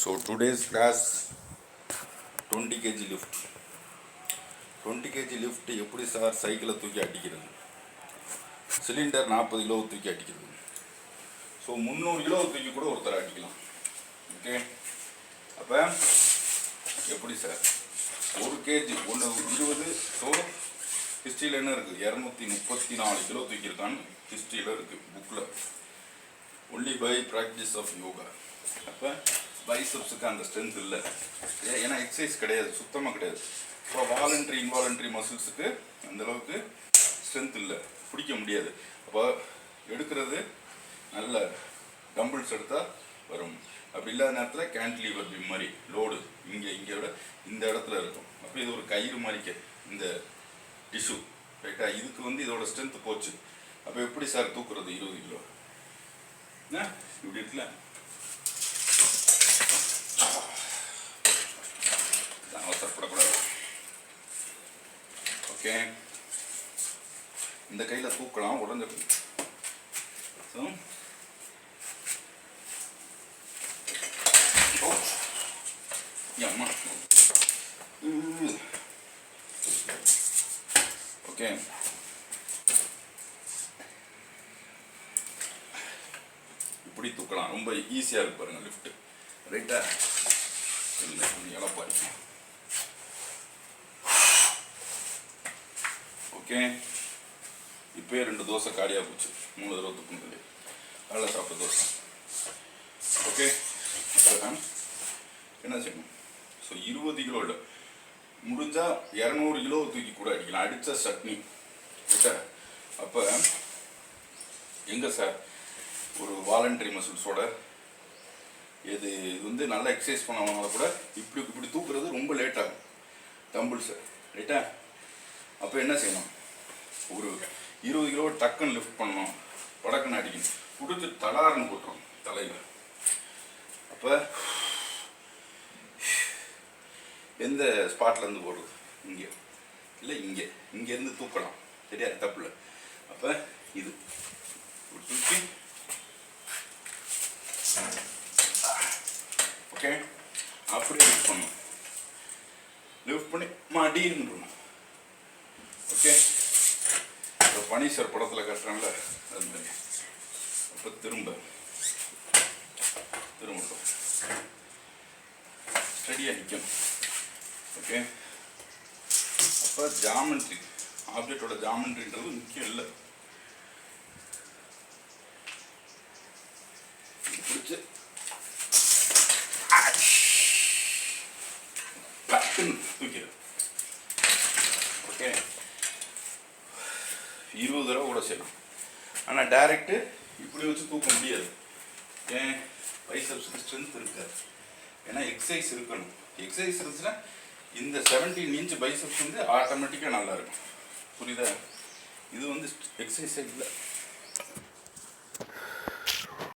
So today's class 20 kg lift. 20 kg lift எப்படி sir சைக்கிளை தூக்கி அடிக்கிறது, சிலிண்டர் 40 கிலோ தூக்கி அடிக்கிறது. ஸோ 300 கிலோ தூக்கி கூட ஒருத்தர் அடிக்கலாம். ஓகே, அப்போ எப்படி சார் 1 kg 20. ஸோ ஹிஸ்ட்ரியில் என்ன இருக்குது, 234 கிலோ தூக்கியிருக்கான்னு ஹிஸ்ட்ரியில் இருக்குது புக்கில். Only by practice of yoga. அப்போ பைசப்ஸுக்கு அந்த ஸ்ட்ரென்த் இல்லை, ஏன்னா எக்ஸசைஸ் கிடையாது, சுத்தமாக கிடையாது. ஸோ வாலண்ட்ரி இன்வாலண்ட்ரி மசில்ஸுக்கு அந்தளவுக்கு ஸ்ட்ரென்த் இல்லை, பிடிக்க முடியாது. அப்போ எடுக்கிறது நல்ல டம்பிள்ஸ் எடுத்தால் வரும். அப்படி இல்லாத நேரத்தில் கேன்டிலீவர் பீம் மாதிரி லோடு இங்கே விட இந்த இடத்துல இருக்கும். அப்போ இது ஒரு கயிறு மாதிரிக்க இந்த டிஷ்யூ ரைட்டா, இதுக்கு இதோட ஸ்ட்ரென்த் போச்சு. அப்போ எப்படி சார் தூக்குறது 20 கிலோ? இப்படி இருக்குல்ல, அவசரப்படக்கூடாது. ஓகே, இந்த கையில் தூக்கலாம், உடஞ்ச கை. ஸோ அம்மா ஓகே, இப்படி தூக்கலாம், ரொம்ப ஈஸியாக இருக்கு பாருங்க லிஃப்ட். ரைட்டா, இழப்பாரு. ஓகே, இப்போ 2 தோசை காலியாக போச்சு, 3 தடவை தூக்குனது, அதில் சாப்பிட்ட தோசை. ஓகே, அப்புறம் என்ன செய்யணும்? ஸோ 20 கிலோ இல்லை, முடிஞ்சால் 200 கிலோ தூக்கி கூட அடிக்கலாம், அடித்த சட்னி. ரைட்டா, அப்போ எங்கே சார் ஒரு வாலண்டரி மசில்ஸோட இது நல்லா எக்ஸசைஸ் பண்ணவங்களால கூட இப்படி தூக்குறது ரொம்ப லேட் ஆகும் டம்பிள்ஸை. ரைட்டா, அப்போ என்ன செய்யணும், ஒரு 20 கிலோ டக்குன்னு லிஃப்ட் பண்ணணும், படக்குன்னு அடிக்கணும், கொடுத்து தடாருன்னு போட்டுரும் தலையில். அப்போ எந்த ஸ்பாட்லேருந்து போடுறது, இங்கே இல்லை இங்கேருந்து தூக்கலாம், தெரியாது, தப்பில்லை. அப்போ இது தூக்கி ஓகே அப்படியே லிஃப்ட் பண்ணணும், லிஃப்ட் பண்ணி மாட்டின்னு. ஓகே, இப்போ பனீஸ்வர் படத்தில் கட்டுறாங்கள அது மாதிரி. அப்போ திரும்ப ஸ்டடியாக நிற்கணும். ஓகே, அப்போ ஜாமெண்ட்ரி, ஆப்ஜெக்டோட ஜாமெண்ட்ரின்றது முக்கியம் இல்லை. பிடிச்சி தூக்கிடு. ஓகே, 20 தடவை கூட செய்யலாம். ஆனால் டைரக்டு இப்படி வச்சு தூக்க முடியாது. ஏன்? பைசப்ஸுக்கு ஸ்ட்ரென்த் இருக்காது, ஏன்னா எக்ஸசைஸ் இருக்கணும். எக்ஸசைஸ் இருந்துச்சுன்னா இந்த 17 இன்ச் பைசப்ஸ் ஆட்டோமேட்டிக்காக நல்லா இருக்கும். புரியுதா? இது எக்ஸசைஸே இல்லை.